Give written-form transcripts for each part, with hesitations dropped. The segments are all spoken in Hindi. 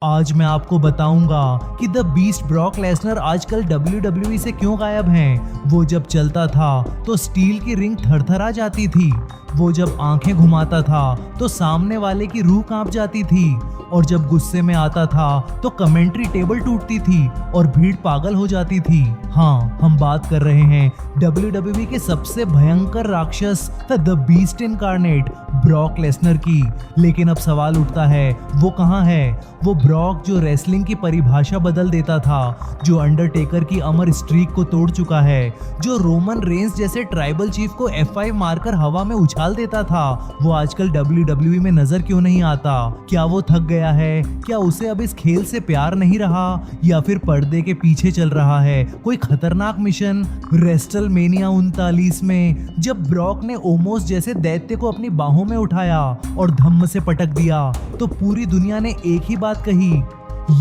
आज मैं आपको बताऊंगा कि द बीस्ट ब्रॉक लेसनर आजकल WWE से क्यों गायब हैं। वो जब चलता था तो स्टील की रिंग थरथरा जाती थी। वो जब आंखें घुमाता था तो सामने वाले की रूह कांप जाती थी। और जब गुस्से में आता था तो कमेंट्री टेबल टूटती थी और भीड़ पागल हो जाती थी। हाँ, हम बात कर रहे हैं WWE के सबसे भयंकर राक्षस the beast incarnate Brock Lesnar की। लेकिन अब सवाल उठता है, वो कहाँ है? वो ब्रॉक जो रेसलिंग की परिभाषा बदल देता था, जो अंडरटेकर की अमर स्ट्रीक को तोड़ चुका है, जो रोमन रेंस जैसे ट्राइबल चीफ को F5 मारकर हवा में उछाल देता था, वो आजकल WWE में नजर क्यों नहीं आता? क्या वो थक गया है? क्या उसे अब इस खेल से प्यार नहीं रहा, या फिर पर्दे के पीछे चल रहा है कोई खतरनाक मिशन? रेस्टलमेनिया 39 में जब ब्रॉक ने ओमोस जैसे दैत्य को अपनी बाहों में उठाया और धम्म से पटक दिया तो पूरी दुनिया ने एक ही बात कही,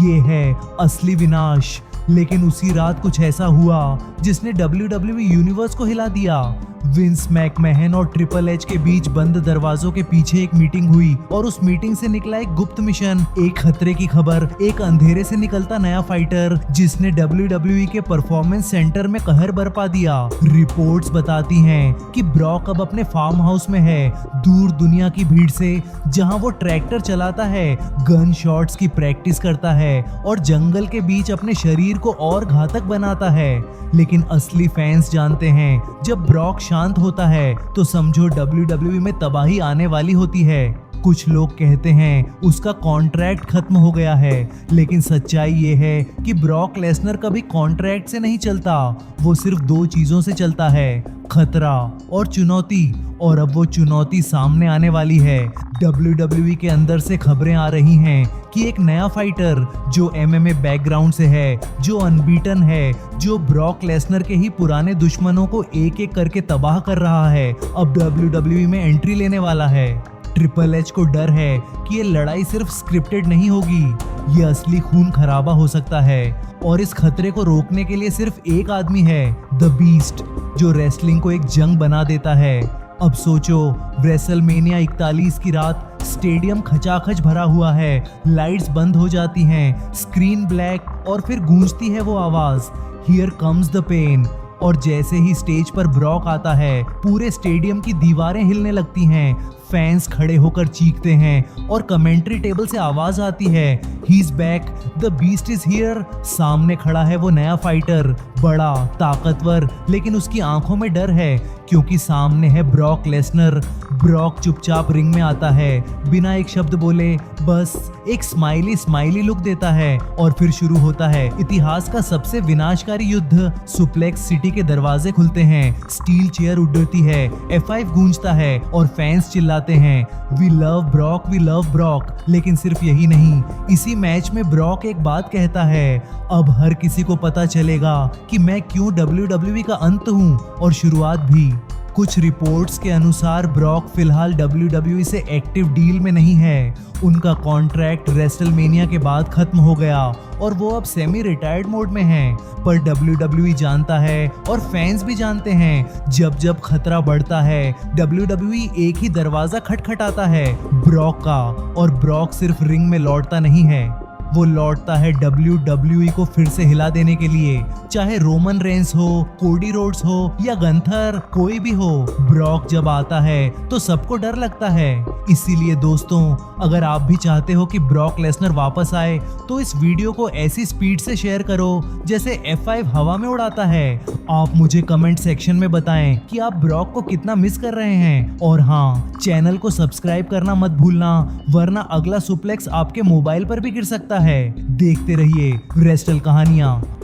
ये है असली विनाश। लेकिन उसी रात कुछ ऐसा हुआ जिसने WWE यूनिवर्स को हिला दिया। विंस मैकमैहन और ट्रिपल एच के बीच बंद दरवाजों के पीछे एक मीटिंग हुई और उस मीटिंग से निकला एक गुप्त मिशन, एक खतरे की खबर, एक अंधेरे से निकलता नया फाइटर जिसने WWE के परफॉर्मेंस सेंटर में कहर बरपा दिया। रिपोर्ट्स बताती हैं कि ब्रॉक अब अपने फार्म हाउस में है, दूर दुनिया की भीड़ से, जहां वो ट्रैक्टर चलाता है, गन शॉट्स की प्रैक्टिस करता है और जंगल के बीच अपने शरीर को और घातक बनाता है। लेकिन असली फैंस जानते हैं, जब ब्रॉक शांत होता है तो समझो WWE में तबाही आने वाली होती है। कुछ लोग कहते हैं उसका कॉन्ट्रैक्ट खत्म हो गया है, लेकिन सच्चाई ये है कि ब्रॉक लेसनर कभी कॉन्ट्रैक्ट से नहीं चलता। वो सिर्फ दो चीजों से चलता है, खतरा और चुनौती। और अब वो चुनौती सामने आने वाली है। WWE के अंदर से खबरें आ रही हैं कि एक नया फाइटर जो MMA बैकग्राउंड से है, जो अनबीटन है, जो ब्रॉक लेसनर के ही पुराने दुश्मनों को एक एक करके तबाह कर रहा है, अब WWE में एंट्री लेने वाला है। ट्रिपल एच को डर है कि ये लड़ाई सिर्फ स्क्रिप्टेड नहीं होगी, ये असली खून खराबा हो सकता है। और इस खतरे को रोकने के लिए सिर्फ एक आदमी है, द बीस्ट, जो रेसलिंग को एक जंग बना देता है। अब सोचो, रेसलमेनिया 41 की रात, स्टेडियम खचाखच भरा हुआ है, लाइट्स बंद हो जाती हैं, स्क्रीन ब्लैक, और फिर गूंजती है वो आवाज, हियर कम्स द पेन। और जैसे ही स्टेज पर ब्रॉक आता है, पूरे स्टेडियम की दीवारें हिलने लगती हैं, फैंस खड़े होकर चीखते हैं और कमेंट्री टेबल से आवाज आती है, he is back, the beast is here. सामने खड़ा है वो नया फाइटर, बड़ा, ताकतवर, लेकिन उसकी आंखों में डर है क्योंकि सामने है ब्रॉक लेसनर। ब्रॉक चुपचाप रिंग में आता है, बिना एक शब्द बोले, बस एक स्माइली लुक देता है और फिर शुरू होता है इतिहास का सबसे विनाशकारी युद्ध। सुप्लेक्स सिटी के दरवाजे खुलते हैं, स्टील चेयर उड़ती है, F5 गूंजता है और फैंस चिल्लाते हैं, we love Brock, we love Brock. लेकिन सिर्फ यही नहीं, इसी मैच में ब्रॉक एक बात कहता है, अब हर किसी को पता चलेगा कि मैं क्यों WWE का अंत हूँ और शुरुआत भी। कुछ रिपोर्ट्स के अनुसार ब्रॉक फिलहाल WWE से एक्टिव डील में नहीं है। उनका कॉन्ट्रैक्ट रेसलमेनिया के बाद खत्म हो गया और वो अब सेमी रिटायर्ड मोड में हैं। पर WWE जानता है और फैंस भी जानते हैं, जब जब खतरा बढ़ता है, WWE एक ही दरवाजा खटखटाता है, ब्रॉक का। और ब्रॉक सिर्फ रिंग में लौटता नहीं है, वो लौटता है WWE को फिर से हिला देने के लिए। चाहे रोमन रेंस हो, कोडी रोड्स हो या गंथर, कोई भी हो, ब्रॉक जब आता है तो सबको डर लगता है। इसीलिए दोस्तों, अगर आप भी चाहते हो कि ब्रॉक लेसनर वापस आए तो इस वीडियो को ऐसी स्पीड से शेयर करो जैसे F5 हवा में उड़ाता है। आप मुझे कमेंट सेक्शन में बताएं कि आप ब्रॉक को कितना मिस कर रहे हैं। और हाँ, चैनल को सब्सक्राइब करना मत भूलना, वरना अगला सुप्लेक्स आपके मोबाइल पर भी गिर सकता है। देखते रहिए रेस्टल कहानियां।